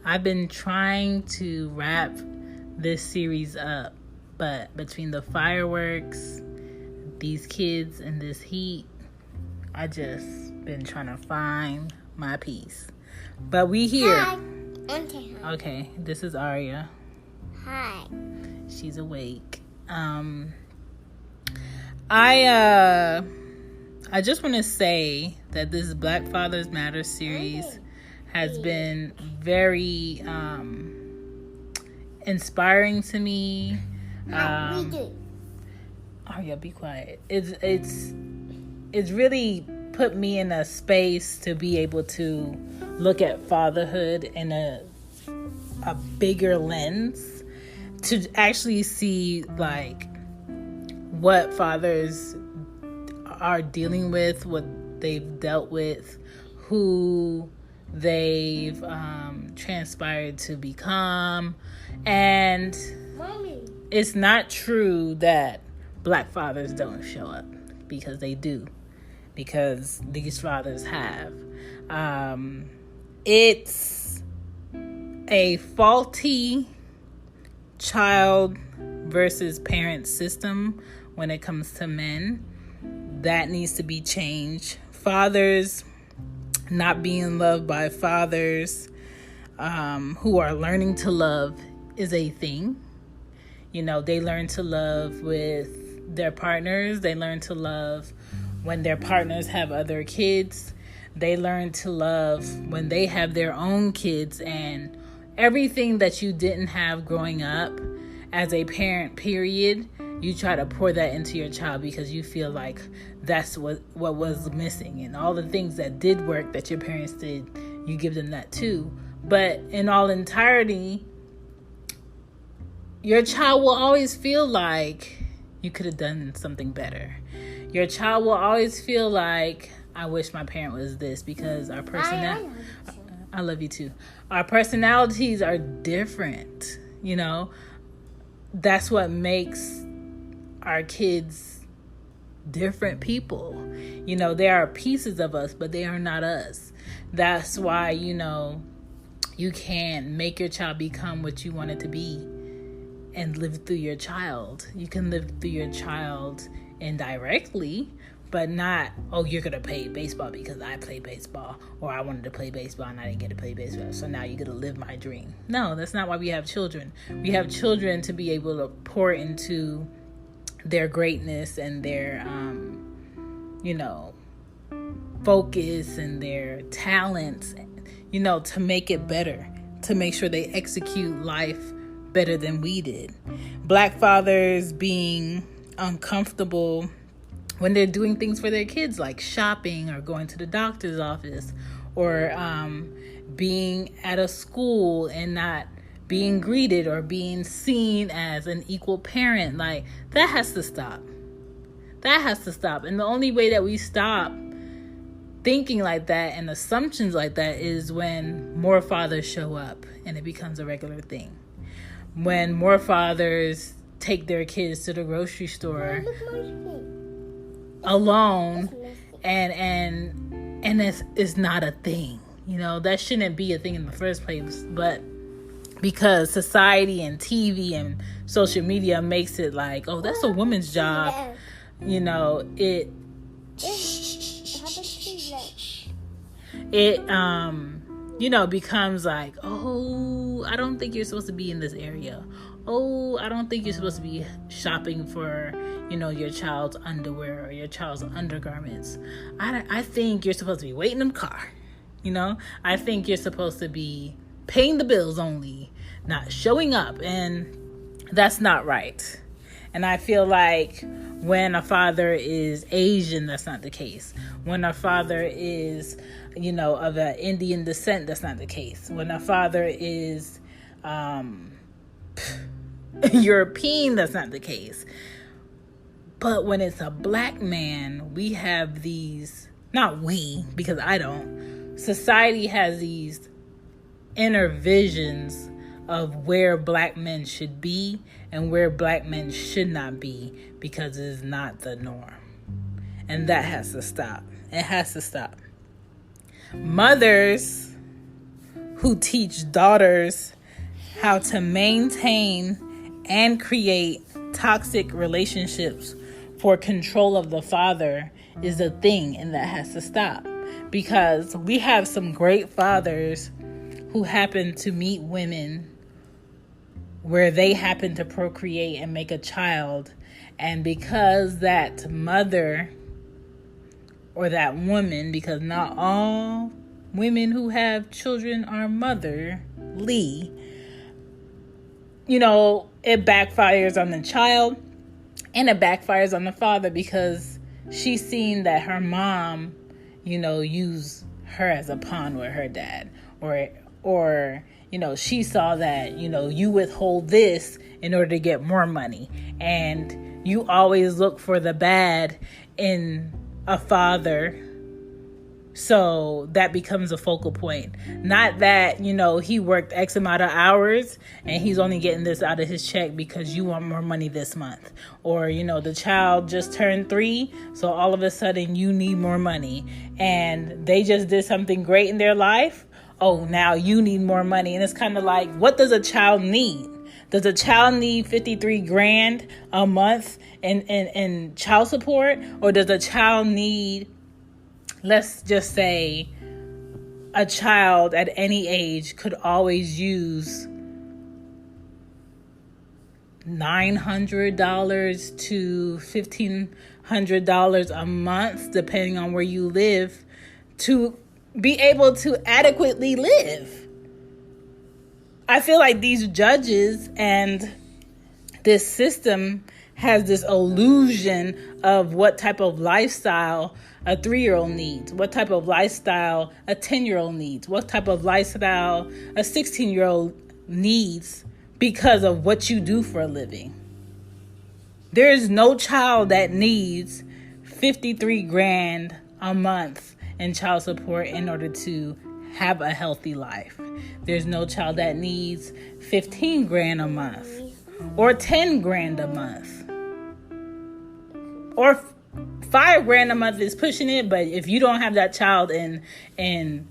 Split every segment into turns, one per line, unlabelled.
I've been trying to wrap this series up, but between the fireworks, these kids, and this heat, I just been trying to find my peace. But we here.
Hi. Okay.
Okay, this is Aria.
Hi.
She's awake. I just want to say that this Black Fathers Matter series has been very inspiring to me. Aria, be quiet. It's really put me in a space to be able to look at fatherhood in a bigger lens, to actually see like what fathers are dealing with, what they've dealt with, who they've transpired to become. And
Mommy, it's
not true that Black fathers don't show up, because they do, because these fathers have. It's a faulty child versus parent system when it comes to men. That needs to be changed. Fathers not being loved by fathers who are learning to love is a thing. You know, they learn to love with their partners. They learn to love when their partners have other kids. They learn to love when they have their own kids, and everything that you didn't have growing up as a parent, period, you try to pour that into your child because you feel like that's what was missing. And all the things that did work that your parents did, you give them that too. But in all entirety, your child will always feel like you could have done something better. Your child will always feel like, I wish my parent was this, because our I love you too. Our personalities are different, you know. That's what makes our kids different people. You know, there are pieces of us, but they are not us. That's why, you know, you can't make your child become what you want it to be and live through your child. You can live through your child indirectly, but not, oh, you're going to play baseball because I play baseball, or I wanted to play baseball and I didn't get to play baseball, so now you're going to live my dream. No, that's not why we have children. We have children to be able to pour into their greatness and their, focus and their talents, you know, to make it better, to make sure they execute life better than we did. Black fathers being uncomfortable when they're doing things for their kids, like shopping or going to the doctor's office, or being at a school and not being greeted or being seen as an equal parent. Like, that has to stop. That has to stop. And the only way that we stop thinking like that and assumptions like that is when more fathers show up and it becomes a regular thing. When more fathers take their kids to the grocery store alone, and it's not a thing. You know, that shouldn't be a thing in the first place, but because society and TV and social media makes it like, oh, that's a woman's job, you know, it becomes like, oh, I don't think you're supposed to be in this area. Oh, I don't think you're supposed to be shopping for, you know, your child's underwear or your child's undergarments. I think you're supposed to be waiting in the car. You know, I think you're supposed to be paying the bills only, not showing up. And that's not right. And I feel like when a father is Asian, that's not the case. When a father is, you know, of an Indian descent, that's not the case. When a father is European, that's not the case. But when it's a black man, we have these, not we, because I don't, society has these inner visions of where black men should be and where black men should not be, because it is not the norm. And that has to stop. It has to stop. Mothers who teach daughters how to maintain and create toxic relationships for control of the father is a thing, and that has to stop. Because we have some great fathers who happen to meet women where they happen to procreate and make a child. And because that mother or that woman, because not all women who have children are motherly, it backfires on the child and it backfires on the father, because she's seen that her mom, use her as a pawn with her dad, or she saw that, you withhold this in order to get more money, and you always look for the bad in a father. So that becomes a focal point. Not that, he worked X amount of hours and he's only getting this out of his check because you want more money this month. Or, the child just turned 3, so all of a sudden you need more money. And they just did something great in their life. Oh, now you need more money. And it's kind of like, what does a child need? Does a child need $53,000 a month in child support? Or does a child need, let's just say, a child at any age could always use $900 to $1,500 a month, depending on where you live, to be able to adequately live? I feel like these judges and this system has this illusion of what type of lifestyle a 3-year-old needs, what type of lifestyle a 10-year-old needs, what type of lifestyle a 16-year-old needs because of what you do for a living. There is no child that needs $53,000 a month in child support in order to have a healthy life. There's no child that needs $15,000 a month or $10,000 a month or $5,000 a month is pushing it. But if you don't have that child in a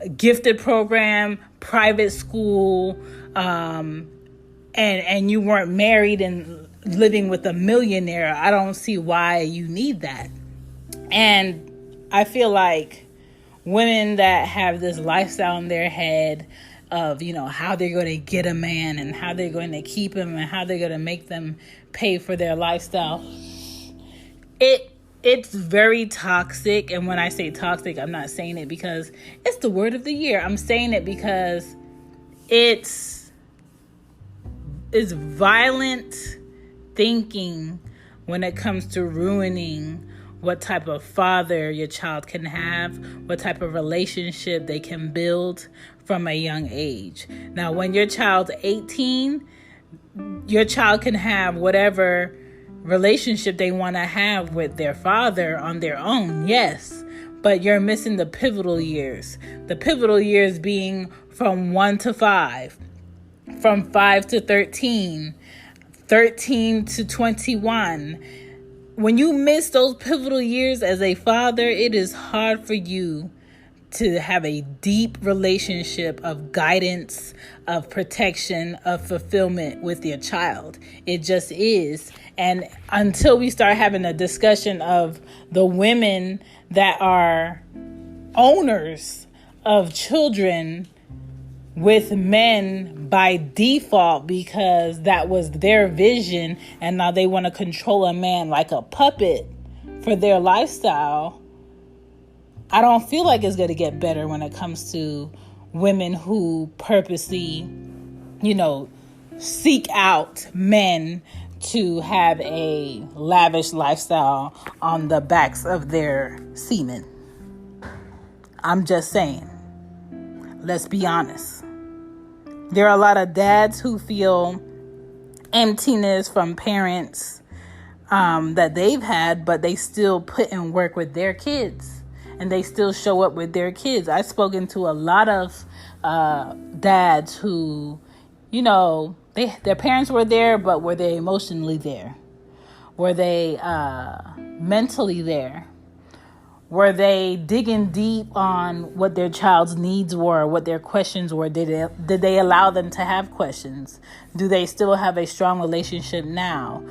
gifted program, private school, and you weren't married and living with a millionaire, I don't see why you need that. And I feel like women that have this lifestyle in their head of, how they're going to get a man and how they're going to keep him and how they're going to make them pay for their lifestyle, it's very toxic. And when I say toxic, I'm not saying it because it's the word of the year. I'm saying it because it's violent thinking when it comes to ruining what type of father your child can have, what type of relationship they can build from a young age. Now, when your child's 18, your child can have whatever relationship they want to have with their father on their own, yes, but you're missing the pivotal years. The pivotal years being from 1 to 5, from 5 to 13, 13 to 21. When you miss those pivotal years as a father, it is hard for you to have a deep relationship of guidance, of protection, of fulfillment with your child. It just is. And until we start having a discussion of the women that are owners of children with men by default because that was their vision, and now they want to control a man like a puppet for their lifestyle, I don't feel like it's going to get better when it comes to women who purposely, seek out men to have a lavish lifestyle on the backs of their semen. I'm just saying, let's be honest. There are a lot of dads who feel emptiness from parents that they've had, but they still put in work with their kids and they still show up with their kids. I've spoken to a lot of dads who, their parents were there, but were they emotionally there? Were they mentally there? Were they digging deep on what their child's needs were, what their questions were? Did they allow them to have questions? Do they still have a strong relationship now?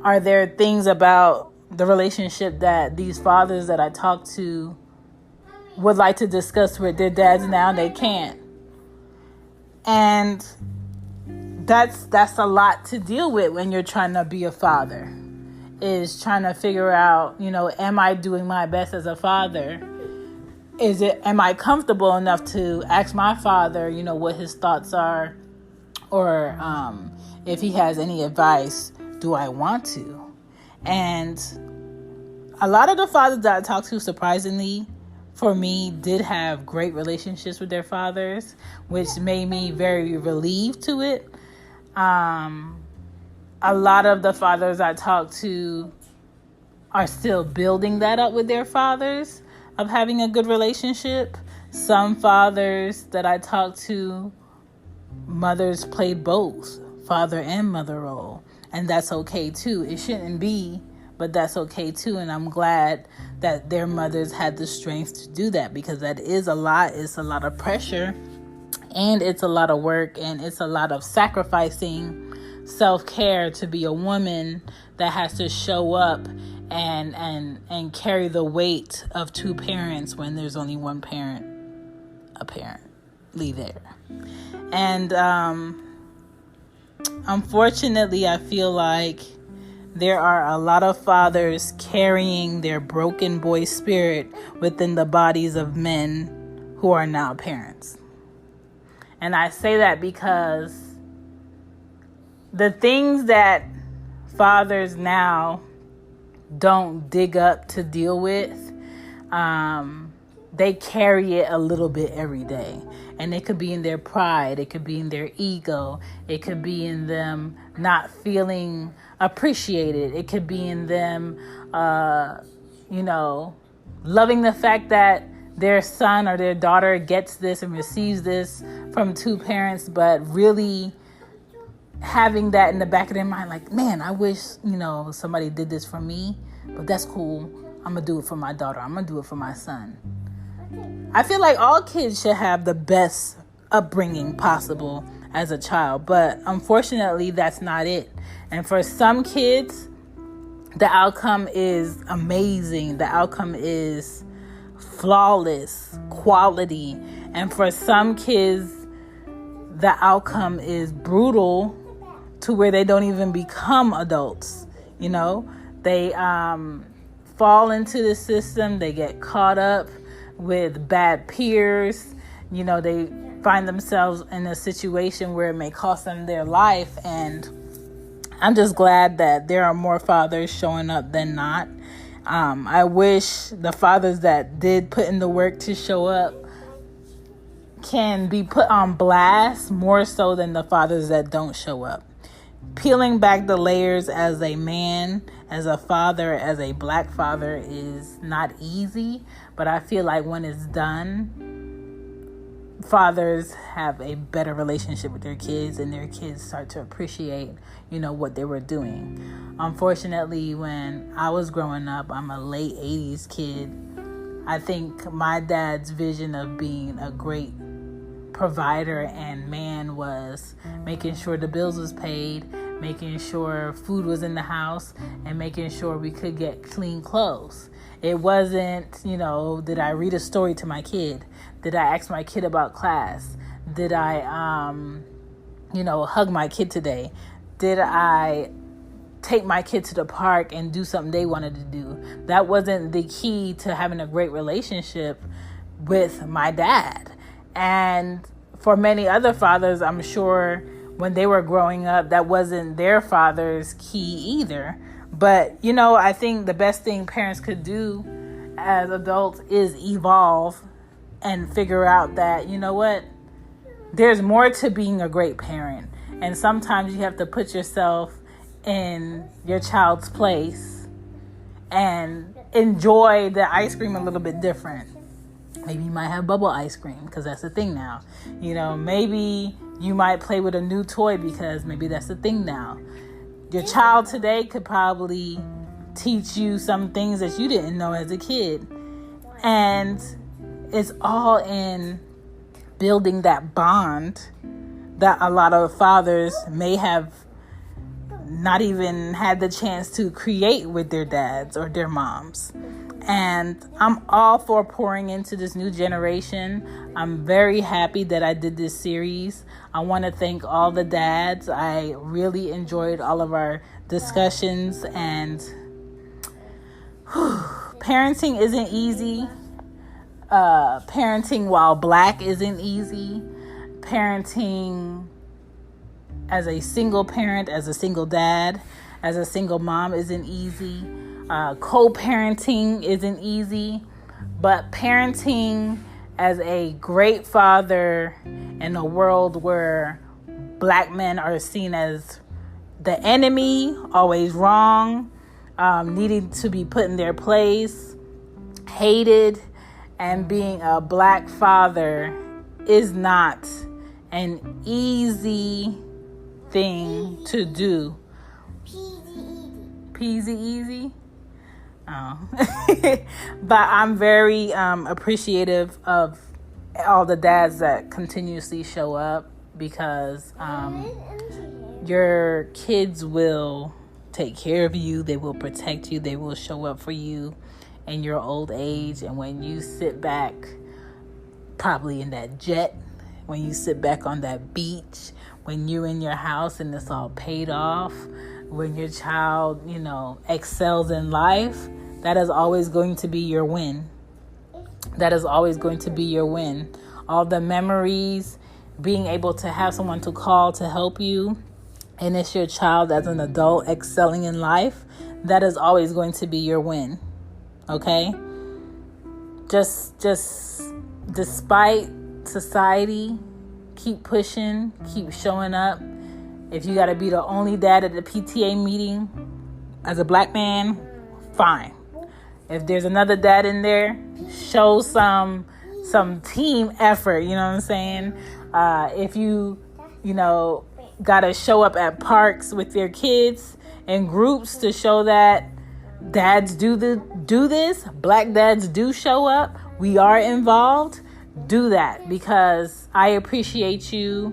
Are there things about the relationship that these fathers that I talk to would like to discuss with their dads now? They can't. And that's a lot to deal with when you're trying to be a father. Is trying to figure out, am I doing my best as a father? Am I comfortable enough to ask my father, what his thoughts are? Or if he has any advice, do I want to? And a lot of the fathers that I talked to, surprisingly, for me, did have great relationships with their fathers, which made me very relieved to it. A lot of the fathers I talk to are still building that up with their fathers, of having a good relationship. Some fathers that I talk to, mothers played both father and mother role. And that's okay too. It shouldn't be, but that's okay too. And I'm glad that their mothers had the strength to do that, because that is a lot. It's a lot of pressure, and it's a lot of work, and it's a lot of sacrificing self-care to be a woman that has to show up and carry the weight of two parents when there's only one parent apparently there. And unfortunately, I feel like there are a lot of fathers carrying their broken boy spirit within the bodies of men who are now parents. And I say that because the things that fathers now don't dig up to deal with, they carry it a little bit every day. And it could be in their pride. It could be in their ego. It could be in them not feeling appreciated. It could be in them, loving the fact that their son or their daughter gets this and receives this from two parents, but really having that in the back of their mind, like, man, I wish, somebody did this for me, but that's cool. I'm going to do it for my daughter. I'm going to do it for my son. I feel like all kids should have the best upbringing possible as a child, but unfortunately, that's not it. And for some kids, the outcome is amazing. The outcome is flawless, quality. And for some kids, the outcome is brutal to where they don't even become adults. They fall into the system. They get caught up with bad peers. They find themselves in a situation where it may cost them their life. And I'm just glad that there are more fathers showing up than not. I wish the fathers that did put in the work to show up can be put on blast more so than the fathers that don't show up. Peeling back the layers as a man, as a father, as a black father is not easy, but I feel like when it's done, fathers have a better relationship with their kids, and their kids start to appreciate, what they were doing. Unfortunately, when I was growing up, I'm a late 80s kid. I think my dad's vision of being a great provider and man was making sure the bills was paid, making sure food was in the house, and making sure we could get clean clothes. It wasn't, did I read a story to my kid? Did I ask my kid about class? Did I, hug my kid today? Did I take my kid to the park and do something they wanted to do? That wasn't the key to having a great relationship with my dad. And for many other fathers, I'm sure when they were growing up, that wasn't their father's key either. But, I think the best thing parents could do as adults is evolve and figure out that, there's more to being a great parent. And sometimes you have to put yourself in your child's place and enjoy the ice cream a little bit different. Maybe you might have bubble ice cream because that's the thing now. Maybe you might play with a new toy because maybe that's the thing now. Your child today could probably teach you some things that you didn't know as a kid. And it's all in building that bond that a lot of fathers may have not even had the chance to create with their dads or their moms. And I'm all for pouring into this new generation. I'm very happy that I did this series. I want to thank all the dads. I really enjoyed all of our discussions. And parenting isn't easy. Parenting while Black isn't easy. Parenting as a single parent, as a single dad, as a single mom isn't easy. Co-parenting isn't easy. But parenting as a great father in a world where Black men are seen as the enemy, always wrong, needing to be put in their place, hated, and being a Black father is not an easy thing to do. Peasy easy. Oh. But I'm very appreciative of all the dads that continuously show up, because your kids will take care of you. They will protect you. They will show up for you in your old age. And when you sit back, probably in that jet, when you sit back on that beach, when you're in your house and it's all paid off, when your child, excels in life, that is always going to be your win. That is always going to be your win. All the memories, being able to have someone to call to help you, and it's your child as an adult excelling in life, that is always going to be your win. Okay? Just despite society, keep pushing, keep showing up. If you got to be the only dad at the PTA meeting as a Black man, fine. If there's another dad in there, show some team effort, you know what I'm saying? If you got to show up at parks with your kids in groups to show that dads do this, Black dads do show up, we are involved, do that, because I appreciate you.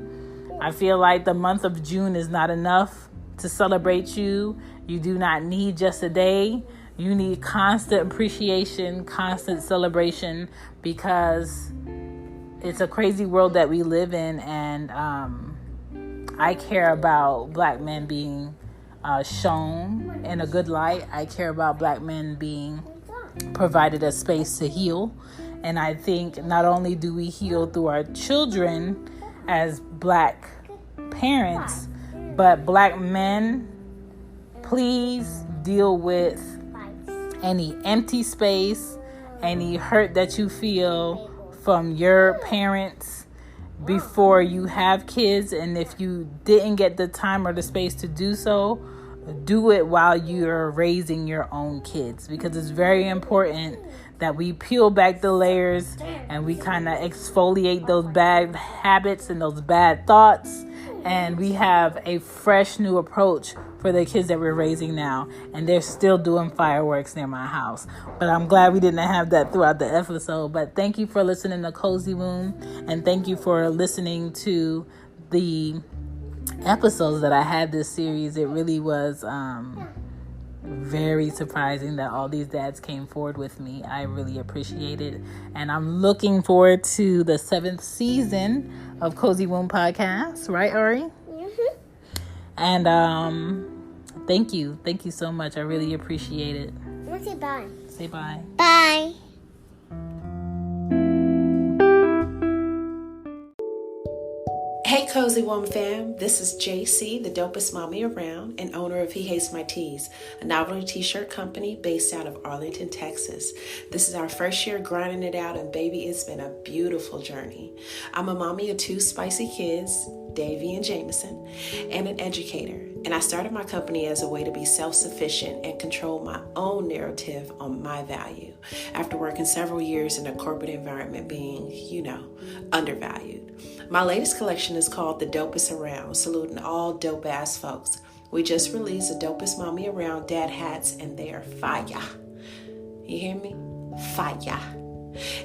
I feel like the month of June is not enough to celebrate you. You do not need just a day. You need constant appreciation, constant celebration, because it's a crazy world that we live in. And I care about Black men being shown in a good light. I care about Black men being provided a space to heal. And I think not only do we heal through our children as Black parents, but Black men, please deal with any empty space, any hurt that you feel from your parents before you have kids. And if you didn't get the time or the space to do so, do it while you're raising your own kids, because it's very important that we peel back the layers and we kind of exfoliate those bad habits and those bad thoughts, and we have a fresh new approach for the kids that we're raising now. And they're still doing fireworks near my house, but I'm glad we didn't have that throughout the episode. But thank you for listening to Cozy Womb, and thank you for listening to the episodes that I had this series. It really was very surprising that all these dads came forward with me. I really appreciate it, and I'm looking forward to the 7th season of Cozy Womb Podcast, right, Ari? Mm-hmm. And thank you so much. I really appreciate it.
Say bye.
Say bye.
Bye.
Hey Cozy Womb fam, this is JC, the dopest mommy around, and owner of He Hates My Tees, a novelty t-shirt company based out of Arlington, Texas. This is our first year grinding it out, and baby, it's been a beautiful journey. I'm a mommy of 2 spicy kids, Davy and Jameson, and an educator. And I started my company as a way to be self-sufficient and control my own narrative on my value after working several years in a corporate environment being, undervalued. My latest collection is called The Dopest Around, saluting all dope ass folks. We just released the Dopest Mommy Around dad hats, and they are fire. You hear me? Fire.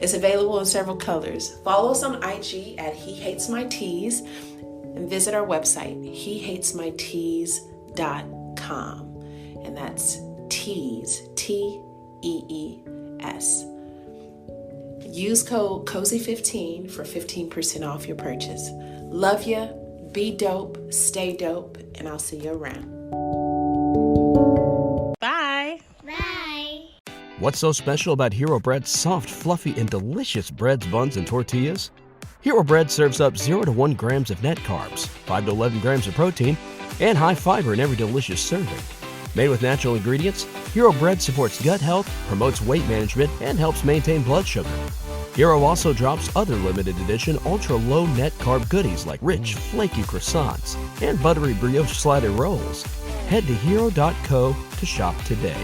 It's available in several colors. Follow us on IG at He Hates My Tees and visit our website, hehatesmytees.com. And that's tees, Tees. Use code COZY15 for 15% off your purchase. Love ya, be dope, stay dope, and I'll see you around.
Bye.
Bye.
What's so special about Hero Bread's soft, fluffy, and delicious breads, buns, and tortillas? Hero Bread serves up 0 to 1 grams of net carbs, 5 to 11 grams of protein, and high fiber in every delicious serving. Made with natural ingredients, Hero Bread supports gut health, promotes weight management, and helps maintain blood sugar. Hero also drops other limited edition ultra-low net carb goodies like rich, flaky croissants and buttery brioche slider rolls. Head to hero.co to shop today.